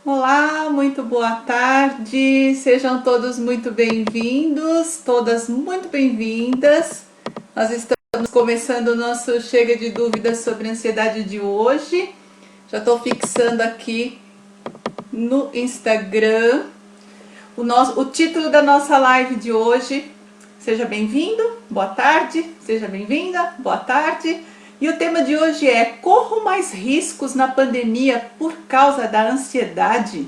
Olá, muito boa tarde, sejam todos muito bem-vindos, todas muito bem-vindas. Nós estamos começando o nosso Chega de Dúvidas sobre Ansiedade de hoje. Já estou fixando aqui no Instagram o título da nossa live de hoje. Seja bem-vindo, boa tarde, seja bem-vinda, boa tarde. E o tema de hoje é: corro mais riscos na pandemia por causa da ansiedade?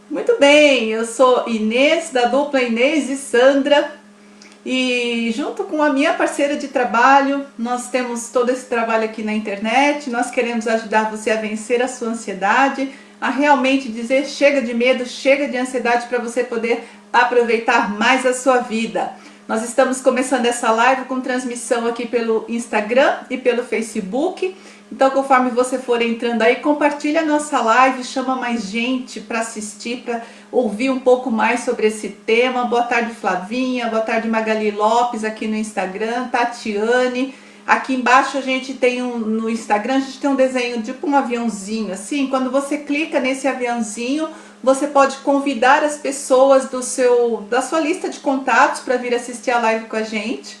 Muito bem, eu sou Inês, da dupla Inês e Sandra, e junto com a minha parceira de trabalho, nós temos todo esse trabalho aqui na internet. Nós queremos ajudar você a vencer a sua ansiedade, a realmente dizer chega de medo, chega de ansiedade, para você poder aproveitar mais a sua vida. Nós estamos começando essa live com transmissão aqui pelo Instagram e pelo Facebook. Então, conforme você for entrando aí, compartilha a nossa live, chama mais gente para assistir, para ouvir um pouco mais sobre esse tema. Boa tarde, Flavinha, boa tarde, Magali Lopes, aqui no Instagram, Tatiane. Aqui embaixo a gente tem no Instagram, a gente tem um desenho tipo um aviãozinho, assim. Quando você clica nesse aviãozinho, você pode convidar as pessoas da sua lista de contatos para vir assistir a live com a gente.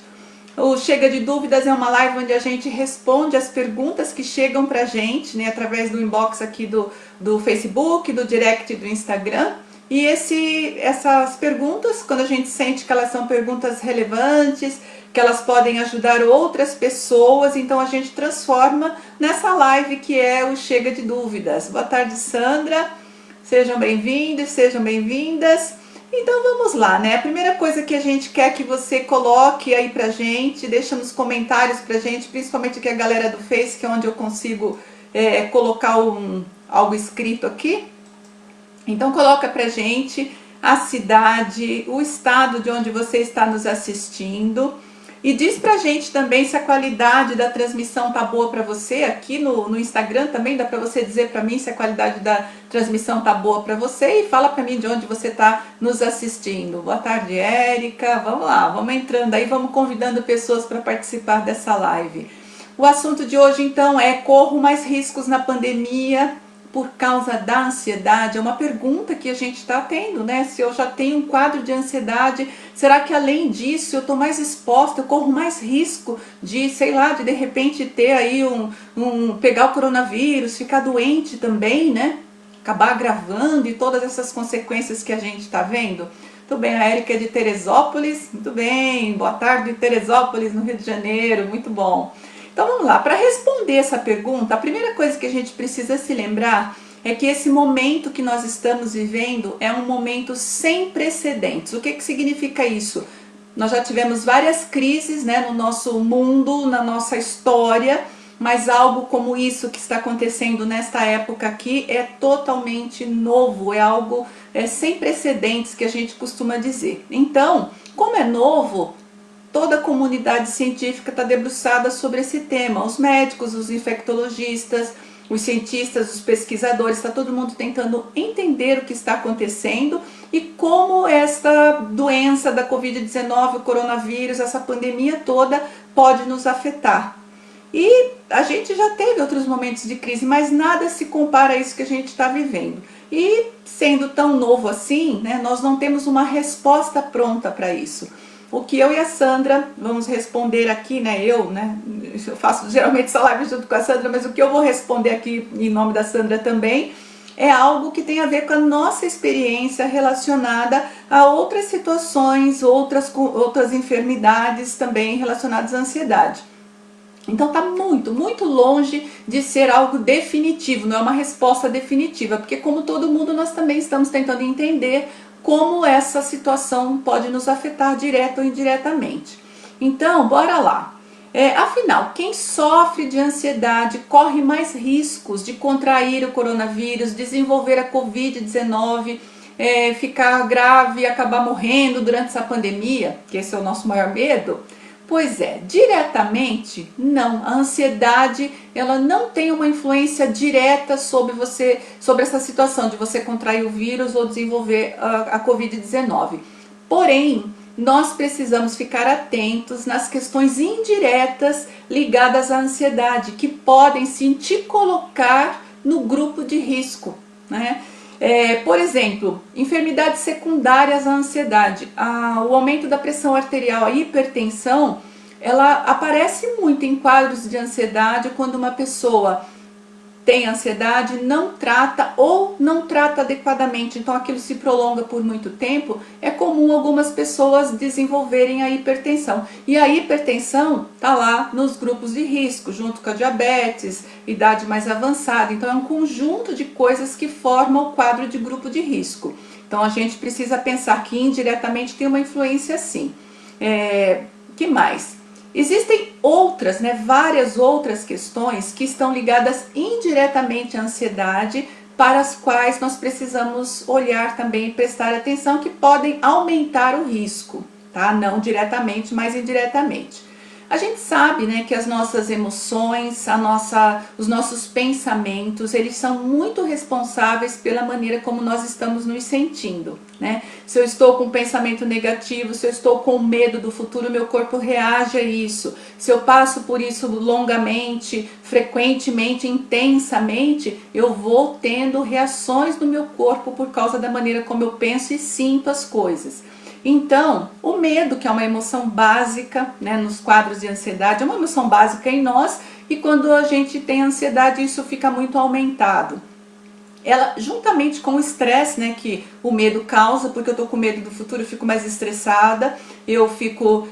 O Chega de Dúvidas é uma live onde a gente responde as perguntas que chegam pra gente, né, através do inbox aqui do Facebook, do direct do Instagram. E essas perguntas, quando a gente sente que elas são perguntas relevantes, que elas podem ajudar outras pessoas, então a gente transforma nessa live que é o Chega de Dúvidas. Boa tarde, Sandra. Sejam bem-vindos, sejam bem-vindas. Então vamos lá, né? A primeira coisa que a gente quer que você coloque aí pra gente, deixa nos comentários pra gente, principalmente aqui a galera do Face, que é onde eu consigo colocar algo escrito aqui. Então coloca pra gente a cidade, o estado de onde você está nos assistindo. E diz pra gente também se a qualidade da transmissão tá boa pra você. Aqui no Instagram também dá pra você dizer pra mim se a qualidade da transmissão tá boa pra você. E fala pra mim de onde você tá nos assistindo. Boa tarde, Érica. Vamos lá, vamos entrando aí, vamos convidando pessoas para participar dessa live. O assunto de hoje então é: corro mais riscos na pandemia por causa da ansiedade? É uma pergunta que a gente está tendo, né? Se eu já tenho um quadro de ansiedade, será que além disso eu estou mais exposta, eu corro mais risco de, sei lá, de repente ter aí pegar o coronavírus, ficar doente também, né? Acabar agravando e todas essas consequências que a gente está vendo? Muito bem, a Érica é de Teresópolis. Muito bem, boa tarde, Teresópolis, no Rio de Janeiro, muito bom. Então vamos lá, para responder essa pergunta, a primeira coisa que a gente precisa se lembrar é que esse momento que nós estamos vivendo é um momento sem precedentes. O que significa isso? Nós já tivemos várias crises, né, no nosso mundo, na nossa história, mas algo como isso que está acontecendo nesta época aqui é totalmente novo, é algo sem precedentes, que a gente costuma dizer. Então, como é novo, toda a comunidade científica está debruçada sobre esse tema. Os médicos, os infectologistas, os cientistas, os pesquisadores, está todo mundo tentando entender o que está acontecendo e como esta doença da Covid-19, o coronavírus, essa pandemia toda pode nos afetar. E a gente já teve outros momentos de crise, mas nada se compara a isso que a gente está vivendo. E sendo tão novo assim, né, nós não temos uma resposta pronta para isso. O que eu e a Sandra vamos responder aqui, né? Eu faço geralmente essa live junto com a Sandra, mas o que eu vou responder aqui em nome da Sandra também é algo que tem a ver com a nossa experiência relacionada a outras situações, outras enfermidades também relacionadas à ansiedade. Então tá muito, muito longe de ser algo definitivo, não é uma resposta definitiva, porque como todo mundo nós também estamos tentando entender como essa situação pode nos afetar direta ou indiretamente. Então, bora lá. Afinal, quem sofre de ansiedade corre mais riscos de contrair o coronavírus, desenvolver a Covid-19, ficar grave e acabar morrendo durante essa pandemia, que esse é o nosso maior medo? Pois é, diretamente não. A ansiedade, ela não tem uma influência direta sobre você, sobre essa situação de você contrair o vírus ou desenvolver a Covid-19. Porém, nós precisamos ficar atentos nas questões indiretas ligadas à ansiedade, que podem sim te colocar no grupo de risco, né? Por exemplo, enfermidades secundárias à ansiedade, o aumento da pressão arterial, a hipertensão, ela aparece muito em quadros de ansiedade quando uma pessoa tem ansiedade, não trata ou não trata adequadamente, então aquilo se prolonga por muito tempo. É comum algumas pessoas desenvolverem a hipertensão, e a hipertensão está lá nos grupos de risco, junto com a diabetes, idade mais avançada. Então é um conjunto de coisas que formam o quadro de grupo de risco. Então a gente precisa pensar que indiretamente tem uma influência sim. Que mais? Existem outras, várias outras questões que estão ligadas indiretamente à ansiedade, para as quais nós precisamos olhar também e prestar atenção, que podem aumentar o risco, tá? Não diretamente, mas indiretamente. A gente sabe, que as nossas emoções, os nossos pensamentos, eles são muito responsáveis pela maneira como nós estamos nos sentindo, Se eu estou com um pensamento negativo, se eu estou com medo do futuro, meu corpo reage a isso. Se eu passo por isso longamente, frequentemente, intensamente, eu vou tendo reações no meu corpo por causa da maneira como eu penso e sinto as coisas. Então, o medo, que é uma emoção básica, nos quadros de ansiedade, é uma emoção básica em nós, e quando a gente tem ansiedade, isso fica muito aumentado. Ela, juntamente com o estresse, que o medo causa, porque eu estou com medo do futuro, eu fico mais estressada, eu fico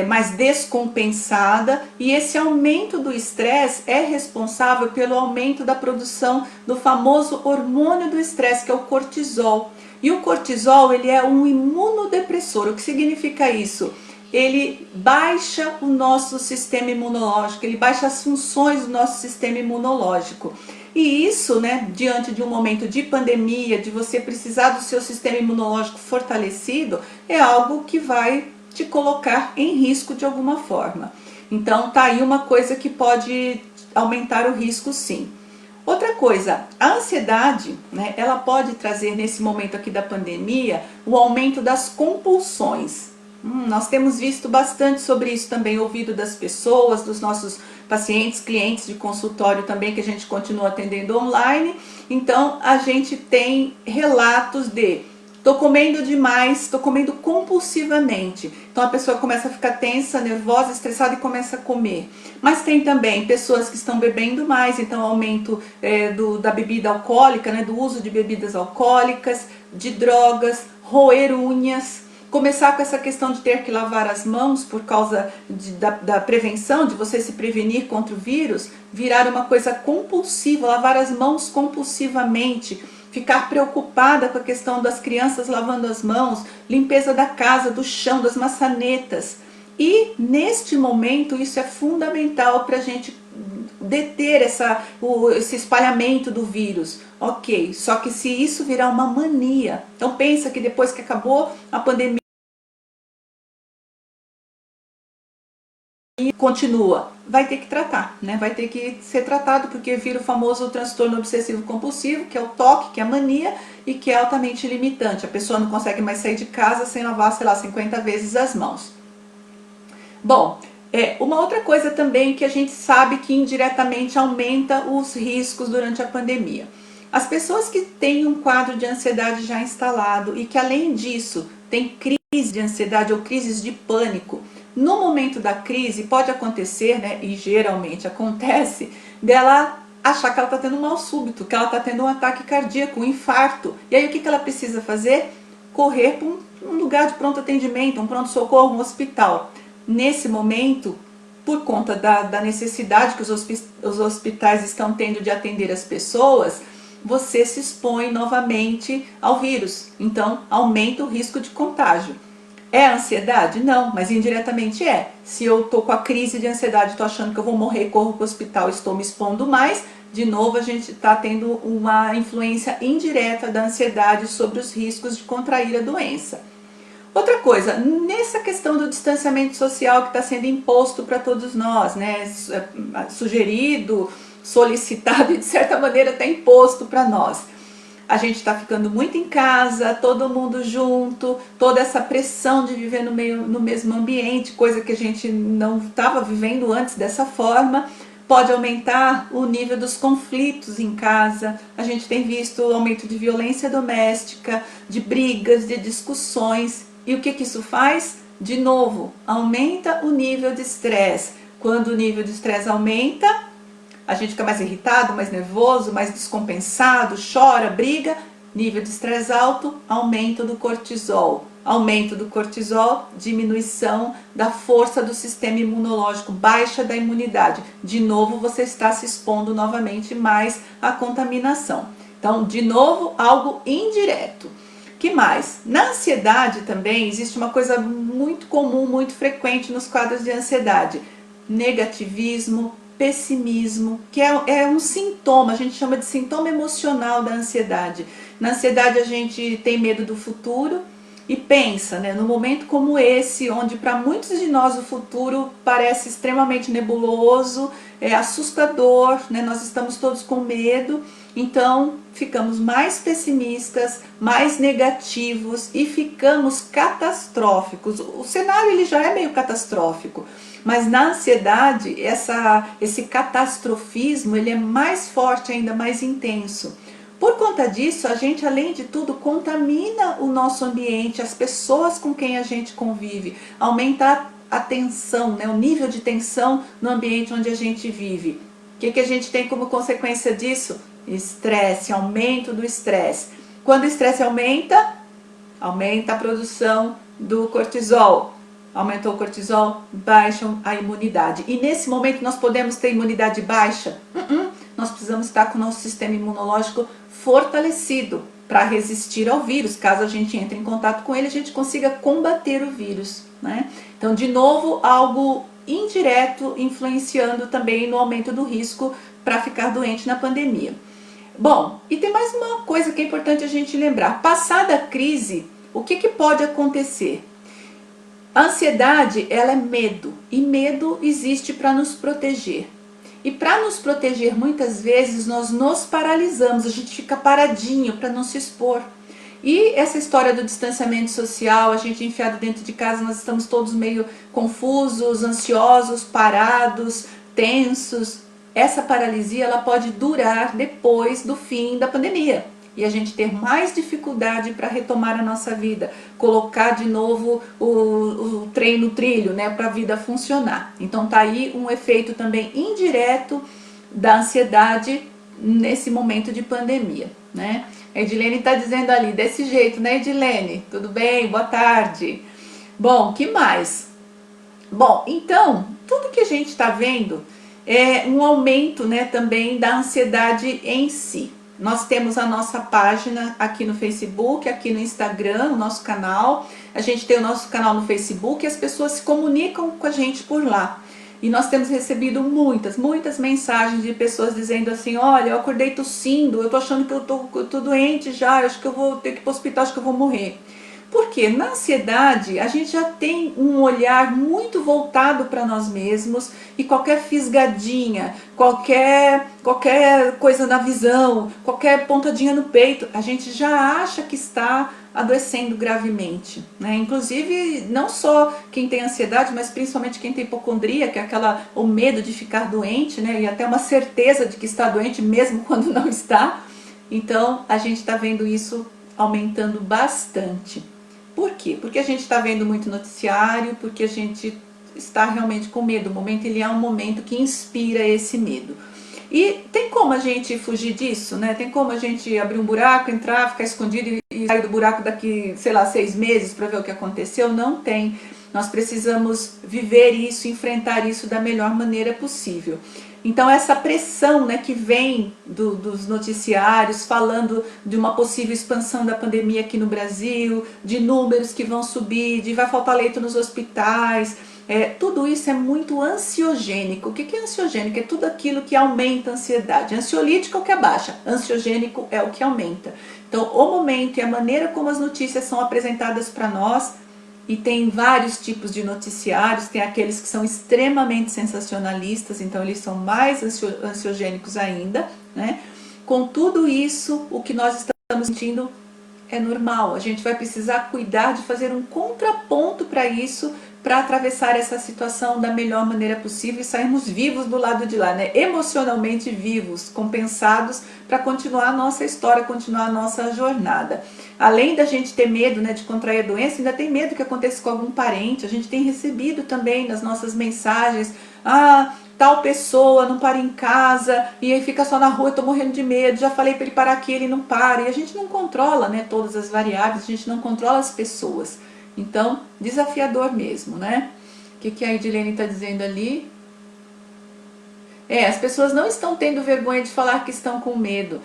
mais descompensada, e esse aumento do estresse é responsável pelo aumento da produção do famoso hormônio do estresse, que é o cortisol. E o cortisol, ele é um imunodepressor. O que significa isso? Ele baixa o nosso sistema imunológico, ele baixa as funções do nosso sistema imunológico. E isso, diante de um momento de pandemia, de você precisar do seu sistema imunológico fortalecido, é algo que vai te colocar em risco de alguma forma. Então, tá aí uma coisa que pode aumentar o risco, sim. Outra coisa, a ansiedade, ela pode trazer nesse momento aqui da pandemia o aumento das compulsões. Nós temos visto bastante sobre isso também, ouvido das pessoas, dos nossos pacientes, clientes de consultório também, que a gente continua atendendo online. Então a gente tem relatos de: tô comendo demais, tô comendo compulsivamente. Então a pessoa começa a ficar tensa, nervosa, estressada e começa a comer. Mas tem também pessoas que estão bebendo mais, então aumento da bebida alcoólica, do uso de bebidas alcoólicas, de drogas, roer unhas. Começar com essa questão de ter que lavar as mãos por causa da prevenção, de você se prevenir contra o vírus, virar uma coisa compulsiva, lavar as mãos compulsivamente, ficar preocupada com a questão das crianças lavando as mãos, limpeza da casa, do chão, das maçanetas. E neste momento isso é fundamental para a gente deter esse espalhamento do vírus. Ok, só que se isso virar uma mania, então pensa que depois que acabou a pandemia, e continua, vai ter que tratar, vai ter que ser tratado, porque vira o famoso transtorno obsessivo compulsivo, que é o TOC, que é a mania, e que é altamente limitante. A pessoa não consegue mais sair de casa sem lavar, 50 vezes as mãos. Bom, uma outra coisa também que a gente sabe que indiretamente aumenta os riscos durante a pandemia. As pessoas que têm um quadro de ansiedade já instalado e que, além disso, têm crise de ansiedade ou crises de pânico, no momento da crise pode acontecer, e geralmente acontece, dela achar que ela está tendo um mal súbito, que ela está tendo um ataque cardíaco, um infarto. E aí o que ela precisa fazer? Correr para um lugar de pronto atendimento, um pronto-socorro, um hospital. Nesse momento, por conta da necessidade que os hospitais estão tendo de atender as pessoas, você se expõe novamente ao vírus. Então, aumenta o risco de contágio. É ansiedade? Não, mas indiretamente é. Se eu estou com a crise de ansiedade, estou achando que eu vou morrer, corro para o hospital, estou me expondo mais, de novo a gente está tendo uma influência indireta da ansiedade sobre os riscos de contrair a doença. Outra coisa, nessa questão do distanciamento social que está sendo imposto para todos nós, sugerido, solicitado e de certa maneira está imposto para nós. A gente está ficando muito em casa, todo mundo junto, toda essa pressão de viver no mesmo ambiente, coisa que a gente não estava vivendo antes dessa forma. pode aumentar o nível dos conflitos em casa. A gente tem visto o aumento de violência doméstica, de brigas, de discussões. E o que isso faz? De novo, aumenta o nível de estresse. Quando o nível de estresse aumenta, a gente fica mais irritado, mais nervoso, mais descompensado, chora, briga. Nível de estresse alto, aumento do cortisol. Aumento do cortisol, diminuição da força do sistema imunológico, baixa da imunidade. De novo, você está se expondo novamente mais à contaminação. Então, de novo, algo indireto. Que mais? Na ansiedade também existe uma coisa muito comum, muito frequente nos quadros de ansiedade. Negativismo, pessimismo, que é um sintoma, a gente chama de sintoma emocional da ansiedade. Na ansiedade a gente tem medo do futuro e pensa, né, num momento como esse, onde para muitos de nós o futuro parece extremamente nebuloso, é assustador, né, nós estamos todos com medo, então ficamos mais pessimistas, mais negativos e ficamos catastróficos. O cenário ele já é meio catastrófico, mas na ansiedade esse catastrofismo ele é mais forte, ainda mais intenso. Por conta disso, a gente, além de tudo, contamina o nosso ambiente, as pessoas com quem a gente convive, aumenta a tensão, né, o nível de tensão no ambiente onde a gente vive. O que a gente tem como consequência disso? Estresse, aumento do estresse. Quando o estresse aumenta, aumenta a produção do cortisol. Aumentou o cortisol, baixa a imunidade. E nesse momento nós podemos ter imunidade baixa? Nós precisamos estar com o nosso sistema imunológico fortalecido para resistir ao vírus. Caso a gente entre em contato com ele, a gente consiga combater o vírus, né? Então, de novo, algo indireto influenciando também no aumento do risco para ficar doente na pandemia. Bom, e tem mais uma coisa que é importante a gente lembrar. Passada a crise, o que pode acontecer? A ansiedade, ela é medo, e medo existe para nos proteger. E para nos proteger, muitas vezes, nós nos paralisamos, a gente fica paradinho para não se expor. E essa história do distanciamento social, a gente enfiado dentro de casa, nós estamos todos meio confusos, ansiosos, parados, tensos. Essa paralisia, ela pode durar depois do fim da pandemia. E a gente ter mais dificuldade para retomar a nossa vida, colocar de novo o trem no trilho, né, para a vida funcionar. Então tá aí um efeito também indireto da ansiedade nesse momento de pandemia, né? A Edilene está dizendo ali, desse jeito, né, Edilene? Tudo bem? Boa tarde. Bom, que mais? Bom, então, tudo que a gente está vendo é um aumento, né, também da ansiedade em si. Nós temos a nossa página aqui no Facebook, aqui no Instagram, o nosso canal. A gente tem o nosso canal no Facebook e as pessoas se comunicam com a gente por lá. E nós temos recebido muitas mensagens de pessoas dizendo assim, olha, eu acordei tossindo, eu tô achando que eu tô doente já, eu acho que eu vou ter que ir para o hospital, acho que eu vou morrer. Porque na ansiedade a gente já tem um olhar muito voltado para nós mesmos e qualquer fisgadinha, qualquer coisa na visão, qualquer pontadinha no peito, a gente já acha que está adoecendo gravemente, né? Inclusive não só quem tem ansiedade, mas principalmente quem tem hipocondria, que é o medo de ficar doente, né? E até uma certeza de que está doente mesmo quando não está. Então a gente está vendo isso aumentando bastante. Por quê? Porque a gente está vendo muito noticiário, porque a gente está realmente com medo. O momento ele é um momento que inspira esse medo. E tem como a gente fugir disso, né? Tem como a gente abrir um buraco, entrar, ficar escondido e sair do buraco daqui, sei lá, 6 meses para ver o que aconteceu? Não tem. Nós precisamos viver isso, enfrentar isso da melhor maneira possível. Então essa pressão, né, que vem dos noticiários falando de uma possível expansão da pandemia aqui no Brasil, de números que vão subir, de vai faltar leito nos hospitais, tudo isso é muito ansiogênico. O que é ansiogênico? É tudo aquilo que aumenta a ansiedade. Ansiolítico é o que abaixa, ansiogênico é o que aumenta. Então o momento e a maneira como as notícias são apresentadas para nós, e tem vários tipos de noticiários, tem aqueles que são extremamente sensacionalistas, então eles são mais ansiogênicos ainda, né? Com tudo isso, o que nós estamos sentindo é normal, a gente vai precisar cuidar de fazer um contraponto para isso, para atravessar essa situação da melhor maneira possível e sairmos vivos do lado de lá, né? Emocionalmente vivos, compensados, para continuar a nossa história, continuar a nossa jornada. Além da gente ter medo, né, de contrair a doença, ainda tem medo que aconteça com algum parente. A gente tem recebido também nas nossas mensagens, tal pessoa não para em casa e aí fica só na rua, eu tô morrendo de medo, já falei para ele parar aqui, ele não para. E a gente não controla, né, todas as variáveis, a gente não controla as pessoas. Então, desafiador mesmo, né? O que a Edilene está dizendo ali? As pessoas não estão tendo vergonha de falar que estão com medo.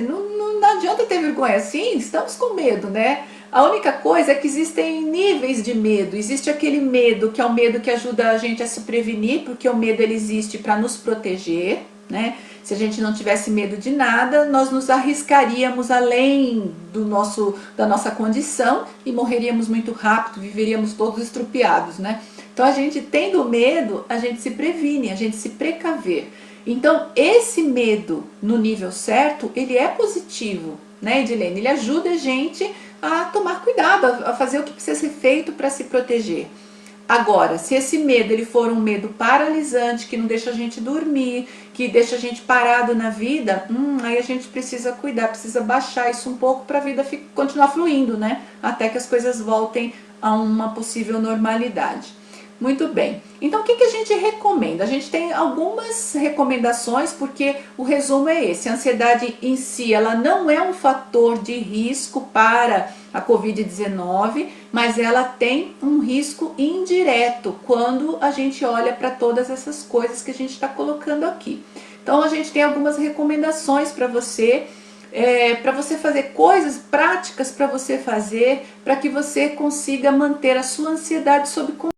Não adianta ter vergonha. Sim, estamos com medo, né? A única coisa é que existem níveis de medo. Existe aquele medo que é o medo que ajuda a gente a se prevenir, porque o medo ele existe para nos proteger, né? Se a gente não tivesse medo de nada, nós nos arriscaríamos além da nossa condição e morreríamos muito rápido, viveríamos todos estrupiados, né? Então a gente tendo medo, a gente se previne, a gente se precaver. Então esse medo no nível certo, ele é positivo, né, Edilene? Ele ajuda a gente a tomar cuidado, a fazer o que precisa ser feito para se proteger. Agora, se esse medo ele for um medo paralisante, que não deixa a gente dormir, que deixa a gente parado na vida, aí a gente precisa cuidar, precisa baixar isso um pouco para a vida continuar fluindo, né? Até que as coisas voltem a uma possível normalidade. Muito bem, então o que a gente recomenda? A gente tem algumas recomendações, porque o resumo é esse: a ansiedade em si, ela não é um fator de risco para a Covid-19, mas ela tem um risco indireto quando a gente olha para todas essas coisas que a gente está colocando aqui. Então a gente tem algumas recomendações para você fazer coisas práticas para você fazer, para que você consiga manter a sua ansiedade sob controle.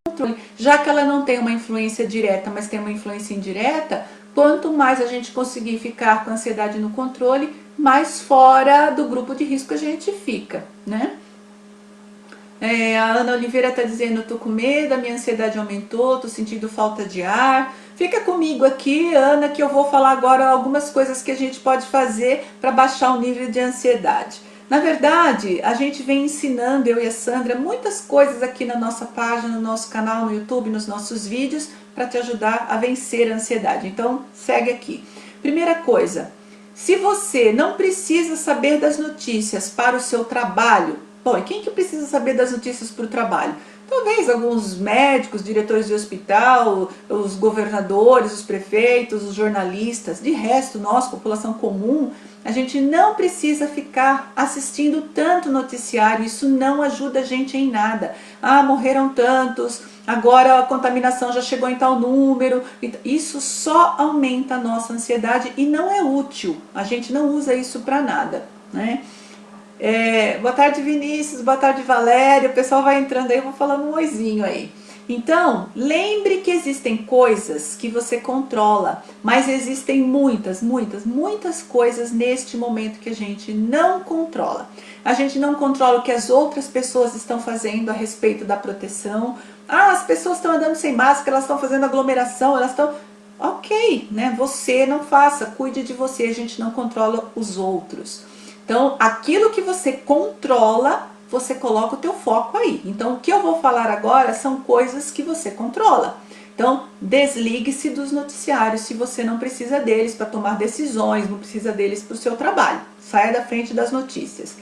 Já que ela não tem uma influência direta, mas tem uma influência indireta, quanto mais a gente conseguir ficar com a ansiedade no controle, mais fora do grupo de risco a gente fica, né? A Ana Oliveira está dizendo: tô com medo, a minha ansiedade aumentou, tô sentindo falta de ar. Fica comigo aqui, Ana, que eu vou falar agora algumas coisas que a gente pode fazer para baixar o nível de ansiedade. Na verdade, a gente vem ensinando, eu e a Sandra, muitas coisas aqui na nossa página, no nosso canal, no YouTube, nos nossos vídeos, para te ajudar a vencer a ansiedade. Então, segue aqui. Primeira coisa, se você não precisa saber das notícias para o seu trabalho, bom, e quem que precisa saber das notícias para o trabalho? Talvez alguns médicos, diretores de hospital, os governadores, os prefeitos, os jornalistas. De resto, nós, população comum, a gente não precisa ficar assistindo tanto noticiário, isso não ajuda a gente em nada. Morreram tantos, agora a contaminação já chegou em tal número. Isso só aumenta a nossa ansiedade e não é útil, a gente não usa isso para nada, né? Boa tarde, Vinícius, boa tarde, Valéria. O pessoal vai entrando aí, eu vou falando um oizinho aí. Então, lembre que existem coisas que você controla, mas existem muitas coisas neste momento que a gente não controla. A gente não controla o que as outras pessoas estão fazendo a respeito da proteção. As pessoas estão andando sem máscara, elas estão fazendo aglomeração, elas estão... Ok, né? Você não faça, cuide de você, a gente não controla os outros. Então, aquilo que você controla, você coloca o teu foco aí. Então, o que eu vou falar agora são coisas que você controla. Então, desligue-se dos noticiários se você não precisa deles para tomar decisões, não precisa deles para o seu trabalho. Saia da frente das notícias.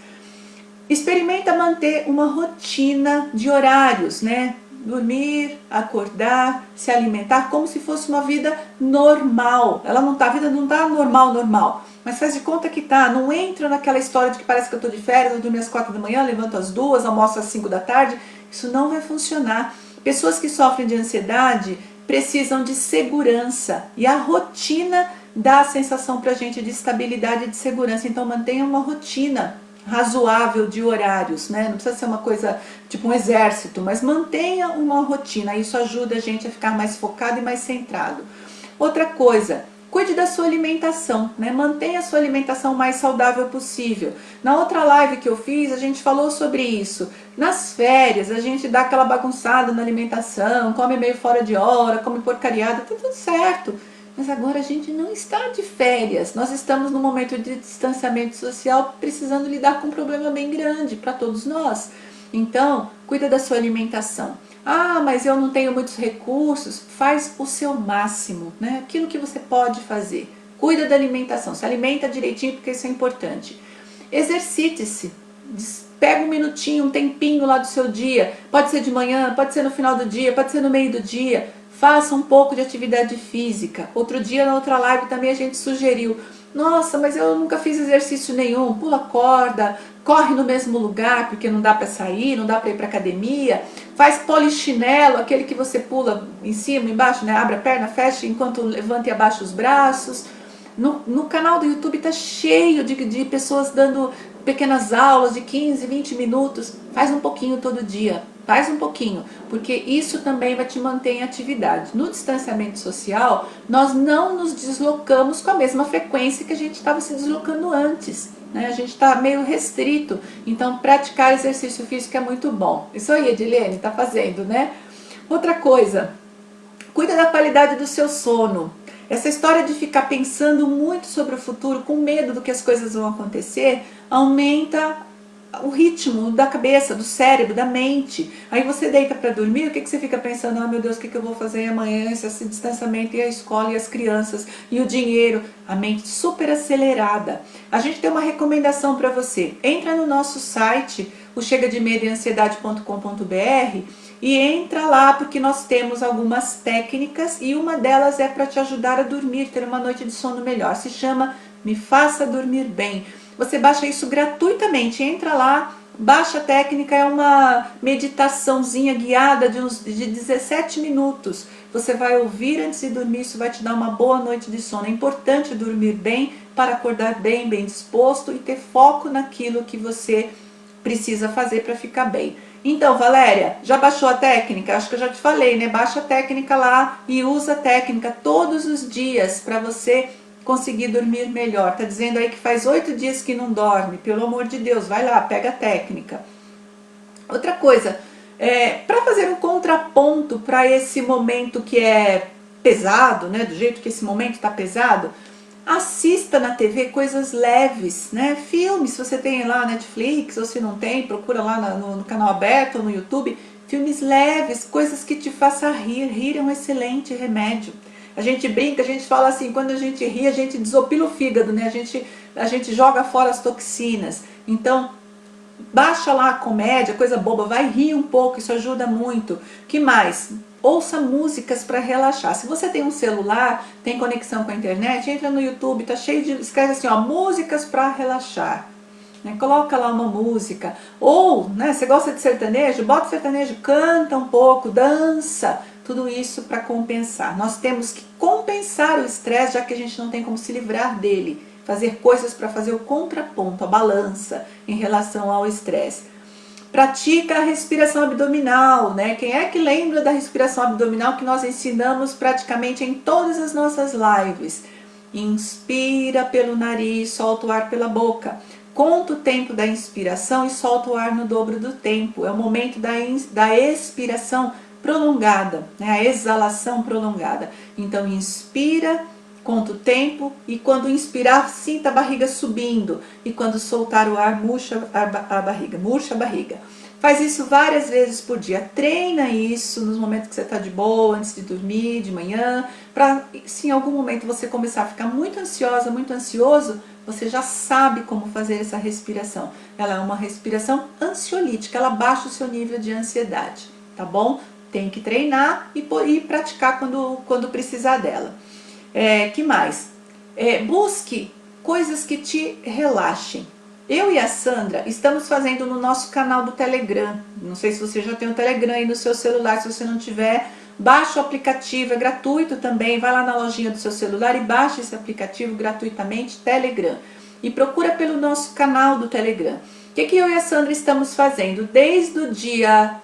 Experimenta manter uma rotina de horários, né? Dormir, acordar, se alimentar como se fosse uma vida normal. A vida não está normal. Mas faz de conta que tá, não entra naquela história de que parece que eu tô de férias, eu dormi às 4 da manhã, levanto às 2, almoço às 5 da tarde. Isso não vai funcionar. Pessoas que sofrem de ansiedade precisam de segurança. E a rotina dá a sensação pra gente de estabilidade e de segurança. Então mantenha uma rotina razoável de horários, né? Não precisa ser uma coisa tipo um exército, mas mantenha uma rotina. Isso ajuda a gente a ficar mais focado e mais centrado. Outra coisa, cuide da sua alimentação, né? Mantenha a sua alimentação mais saudável possível. Na outra live que eu fiz, a gente falou sobre isso. Nas férias, a gente dá aquela bagunçada na alimentação, come meio fora de hora, come porcariada, tá tudo certo. Mas agora a gente não está de férias. Nós estamos num momento de distanciamento social, precisando lidar com um problema bem grande para todos nós. Então, cuida da sua alimentação. Ah, mas eu não tenho muitos recursos. Faz o seu máximo, né? Aquilo que você pode fazer. Cuida da alimentação, se alimenta direitinho porque isso é importante. Exercite-se, pega um minutinho, um tempinho lá do seu dia. Pode ser de manhã, pode ser no final do dia, pode ser no meio do dia. Faça um pouco de atividade física. Outro dia, na outra live, também a gente sugeriu: nossa, mas eu nunca fiz exercício nenhum. Pula corda, corre no mesmo lugar, porque não dá para sair, não dá para ir para academia. Faz polichinelo, aquele que você pula em cima, embaixo, né? Abre a perna, fecha, enquanto levanta e abaixa os braços. No canal do YouTube está cheio de pessoas dando pequenas aulas de 15, 20 minutos. Faz um pouquinho todo dia. Faz um pouquinho, porque isso também vai te manter em atividade. No distanciamento social, nós não nos deslocamos com a mesma frequência que a gente estava se deslocando antes, né? A gente está meio restrito, então praticar exercício físico é muito bom. Isso aí, Edilene, está fazendo, né? Outra coisa, cuida da qualidade do seu sono. Essa história de ficar pensando muito sobre o futuro, com medo do que as coisas vão acontecer, aumenta o ritmo da cabeça, do cérebro, da mente. Aí você deita para dormir, o que você fica pensando? Ah, meu Deus, o que eu vou fazer amanhã? Esse distanciamento, e a escola, e as crianças, e o dinheiro. A mente super acelerada. A gente tem uma recomendação para você. Entra no nosso site, o chegademedoeansiedade.com.br, e entra lá porque nós temos algumas técnicas e uma delas é para te ajudar a dormir, ter uma noite de sono melhor. Se chama Me Faça Dormir Bem. Você baixa isso gratuitamente, entra lá, baixa a técnica, é uma meditaçãozinha guiada de 17 minutos. Você vai ouvir antes de dormir, isso vai te dar uma boa noite de sono. É importante dormir bem para acordar bem, bem disposto e ter foco naquilo que você precisa fazer para ficar bem. Então, Valéria, já baixou a técnica? Acho que eu já te falei, né? Baixa a técnica lá e usa a técnica todos os dias para você conseguir dormir melhor. Tá dizendo aí que faz 8 dias que não dorme. Pelo amor de Deus, vai lá, pega a técnica. Outra coisa, para fazer um contraponto para esse momento que é pesado, né? Do jeito que esse momento está pesado, assista na TV coisas leves, né? Filmes, se você tem lá Netflix, ou se não tem, procura lá no canal aberto ou no YouTube. Filmes leves, coisas que te façam rir. Rir é um excelente remédio. A gente brinca, a gente fala assim, quando a gente ri, a gente desopila o fígado, né? A gente joga fora as toxinas. Então, baixa lá a comédia, coisa boba, vai rir um pouco, isso ajuda muito. Que mais? Ouça músicas para relaxar. Se você tem um celular, tem conexão com a internet, entra no YouTube, tá cheio de... escreve assim, ó, músicas para relaxar. Né? Coloca lá uma música. Ou, né, você gosta de sertanejo? Bota sertanejo, canta um pouco, dança. Tudo isso para compensar. Nós temos que compensar o estresse, já que a gente não tem como se livrar dele. Fazer coisas para fazer o contraponto, a balança em relação ao estresse. Pratica a respiração abdominal, né? Quem é que lembra da respiração abdominal que nós ensinamos praticamente em todas as nossas lives? Inspira pelo nariz, solta o ar pela boca. Conta o tempo da inspiração e solta o ar no dobro do tempo. É o momento da expiração prolongada, né? A exalação prolongada. Então, inspira, conta o tempo, e quando inspirar, sinta a barriga subindo, e quando soltar o ar, murcha a barriga. Faz isso várias vezes por dia. Treina isso nos momentos que você está de boa, antes de dormir, de manhã, para se em algum momento você começar a ficar muito ansiosa, muito ansioso, você já sabe como fazer essa respiração. Ela é uma respiração ansiolítica, ela baixa o seu nível de ansiedade, tá bom? Tem que treinar e praticar quando precisar dela. Que mais? Busque coisas que te relaxem. Eu e a Sandra estamos fazendo no nosso canal do Telegram. Não sei se você já tem o Telegram aí no seu celular. Se você não tiver, baixa o aplicativo, é gratuito também. Vai lá na lojinha do seu celular e baixa esse aplicativo gratuitamente, Telegram. E procura pelo nosso canal do Telegram. O que eu e a Sandra estamos fazendo? Desde o dia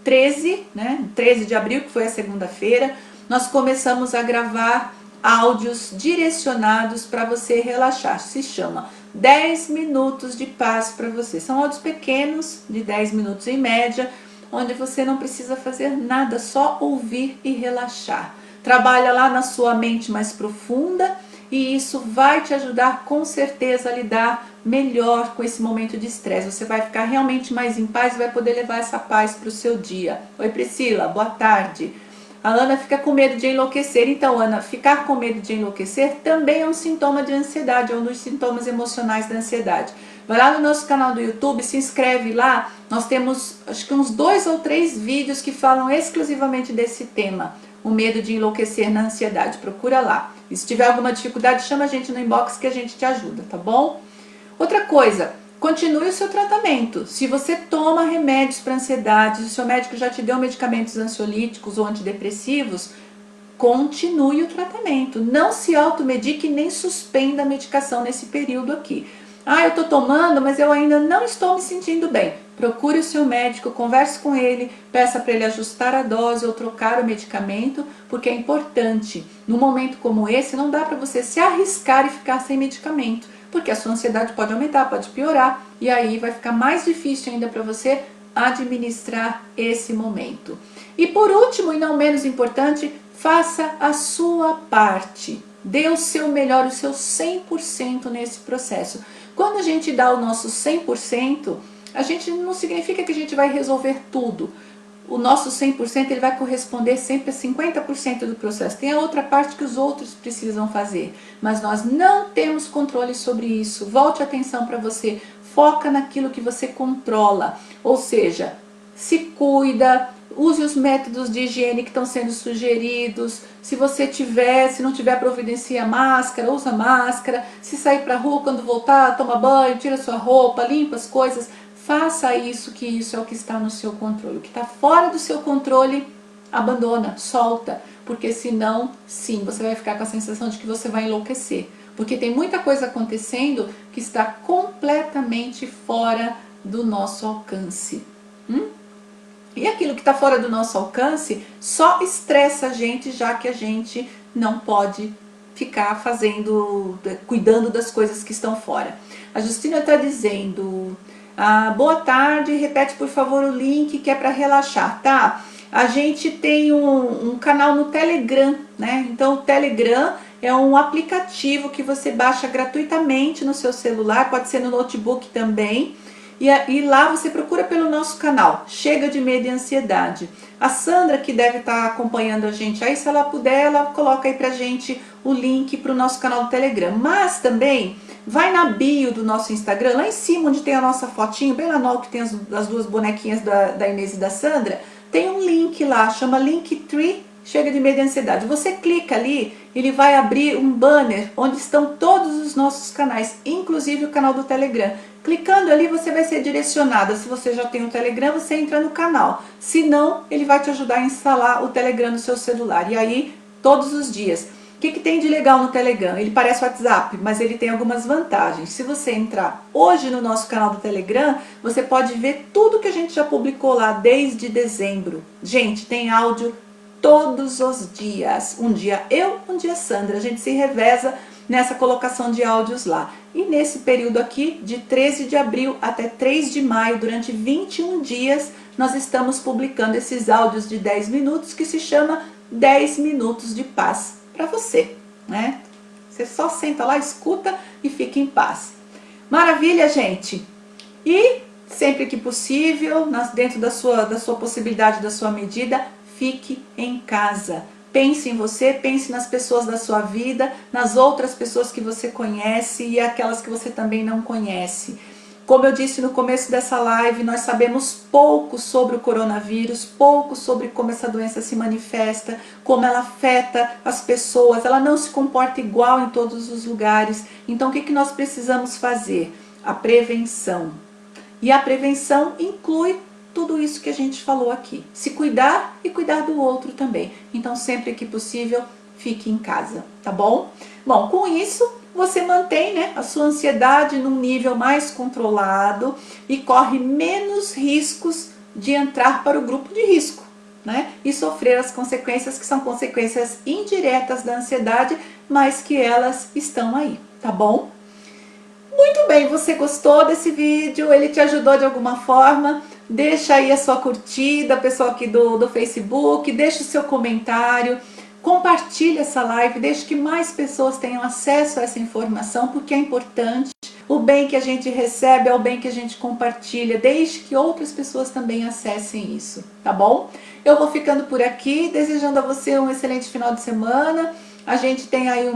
13, né? 13 de abril, que foi a segunda-feira, nós começamos a gravar áudios direcionados para você relaxar. Se chama 10 minutos de paz para você. São áudios pequenos, de 10 minutos em média, onde você não precisa fazer nada, só ouvir e relaxar. Trabalha lá na sua mente mais profunda e isso vai te ajudar com certeza a lidar melhor com esse momento de estresse. Você vai ficar realmente mais em paz e vai poder levar essa paz para o seu dia. Oi Priscila, boa tarde. A Ana fica com medo de enlouquecer. Então, Ana, ficar com medo de enlouquecer também é um sintoma de ansiedade, é um dos sintomas emocionais da ansiedade. Vai lá no nosso canal do YouTube, se inscreve lá. Nós temos acho que uns 2 ou 3 vídeos que falam exclusivamente desse tema, o medo de enlouquecer na ansiedade. Procura lá. E se tiver alguma dificuldade, chama a gente no inbox que a gente te ajuda, tá bom? Outra coisa, continue o seu tratamento. Se você toma remédios para ansiedade, se o seu médico já te deu medicamentos ansiolíticos ou antidepressivos, continue o tratamento. Não se automedique nem suspenda a medicação nesse período aqui. Ah, eu estou tomando, mas eu ainda não estou me sentindo bem. Procure o seu médico, converse com ele, peça para ele ajustar a dose ou trocar o medicamento, porque é importante. Num momento como esse, não dá para você se arriscar e ficar sem medicamento, porque a sua ansiedade pode aumentar, pode piorar, e aí vai ficar mais difícil ainda para você administrar esse momento. E por último, e não menos importante, faça a sua parte. Dê o seu melhor, o seu 100% nesse processo. Quando a gente dá o nosso 100%, a gente não significa que a gente vai resolver tudo. O nosso 100% ele vai corresponder sempre a 50% do processo. Tem a outra parte que os outros precisam fazer, mas nós não temos controle sobre isso. Volte a atenção para você, foca naquilo que você controla, ou seja, se cuida, use os métodos de higiene que estão sendo sugeridos. Se não tiver, providencia máscara, usa máscara. Se sair para a rua, quando voltar, toma banho, tira sua roupa, limpa as coisas. Faça isso, que isso é o que está no seu controle. O que está fora do seu controle, abandona, solta. Porque senão, sim, você vai ficar com a sensação de que você vai enlouquecer. Porque tem muita coisa acontecendo que está completamente fora do nosso alcance. E aquilo que está fora do nosso alcance só estressa a gente, já que a gente não pode ficar cuidando das coisas que estão fora. A Justina está dizendo, boa tarde, repete por favor o link que é para relaxar, tá? A gente tem um canal no Telegram, né? Então o Telegram é um aplicativo que você baixa gratuitamente no seu celular, pode ser no notebook também. E lá você procura pelo nosso canal, Chega de Medo e Ansiedade. A Sandra, que deve estar acompanhando a gente aí, se ela puder, ela coloca aí pra gente o link para o nosso canal do Telegram. Mas também, vai na bio do nosso Instagram, lá em cima onde tem a nossa fotinho, bem lá no alto que tem as 2 bonequinhas da Inês e da Sandra, tem um link lá, chama Linktree Chega de Medo e Ansiedade. Você clica ali, ele vai abrir um banner onde estão todos os nossos canais, inclusive o canal do Telegram. Clicando ali você vai ser direcionada. Se você já tem o Telegram, você entra no canal. Se não, ele vai te ajudar a instalar o Telegram no seu celular. E aí, todos os dias. O que tem de legal no Telegram? Ele parece WhatsApp, mas ele tem algumas vantagens. Se você entrar hoje no nosso canal do Telegram, você pode ver tudo que a gente já publicou lá desde dezembro. Gente, tem áudio todos os dias. Um dia eu, um dia Sandra. A gente se reveza nessa colocação de áudios lá. E nesse período aqui, de 13 de abril até 3 de maio, durante 21 dias, nós estamos publicando esses áudios de 10 minutos que se chama 10 minutos de paz para você, né? Você só senta lá, escuta e fica em paz. Maravilha, gente! E sempre que possível, dentro da sua possibilidade, da sua medida, fique em casa. Pense em você, pense nas pessoas da sua vida, nas outras pessoas que você conhece e aquelas que você também não conhece. Como eu disse no começo dessa live, nós sabemos pouco sobre o coronavírus, pouco sobre como essa doença se manifesta, como ela afeta as pessoas, ela não se comporta igual em todos os lugares. Então o que nós precisamos fazer? A prevenção. E a prevenção inclui tudo isso que a gente falou aqui. Se cuidar e cuidar do outro também. Então, sempre que possível, fique em casa, tá bom? Bom, com isso, você mantém, né, a sua ansiedade num nível mais controlado e corre menos riscos de entrar para o grupo de risco, né? E sofrer as consequências que são consequências indiretas da ansiedade, mas que elas estão aí, tá bom? Muito bem, você gostou desse vídeo? Ele te ajudou de alguma forma? Deixa aí a sua curtida, pessoal aqui do Facebook, deixa o seu comentário, compartilha essa live, deixa que mais pessoas tenham acesso a essa informação, porque é importante. O bem que a gente recebe é o bem que a gente compartilha, desde que outras pessoas também acessem isso, tá bom? Eu vou ficando por aqui, desejando a você um excelente final de semana. A gente tem aí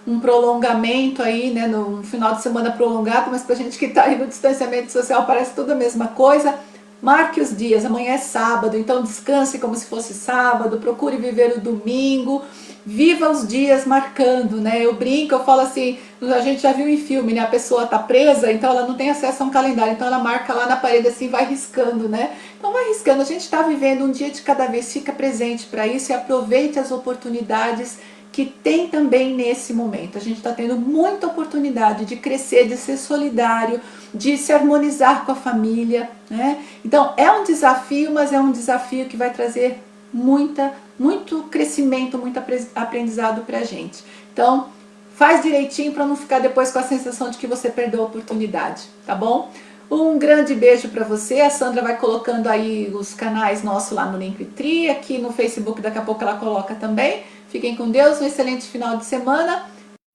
um prolongamento aí, né, no final de semana prolongado, mas pra gente que tá aí no distanciamento social parece tudo a mesma coisa. Marque os dias, amanhã é sábado, então descanse como se fosse sábado, procure viver o domingo, viva os dias marcando, né? Eu brinco, eu falo assim, a gente já viu em filme, né? A pessoa tá presa, então ela não tem acesso a um calendário, então ela marca lá na parede assim, vai riscando, né? Então vai riscando, a gente tá vivendo um dia de cada vez, fica presente para isso e aproveite as oportunidades que tem também nesse momento. A gente está tendo muita oportunidade de crescer, de ser solidário, de se harmonizar com a família, né? Então é um desafio, mas é um desafio que vai trazer muito crescimento, muito aprendizado para a gente. Então faz direitinho para não ficar depois com a sensação de que você perdeu a oportunidade, tá bom? Um grande beijo para você. A Sandra vai colocando aí os canais nossos lá no Linktree, aqui no Facebook daqui a pouco ela coloca também. Fiquem com Deus, um excelente final de semana.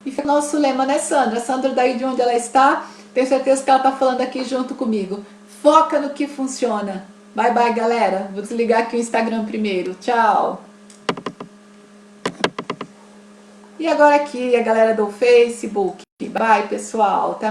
E fica o nosso lema, né, Sandra? Sandra, daí de onde ela está, tenho certeza que ela está falando aqui junto comigo. Foca no que funciona. Bye, bye, galera. Vou desligar aqui o Instagram primeiro. Tchau. E agora aqui a galera do Facebook. Bye, pessoal. Até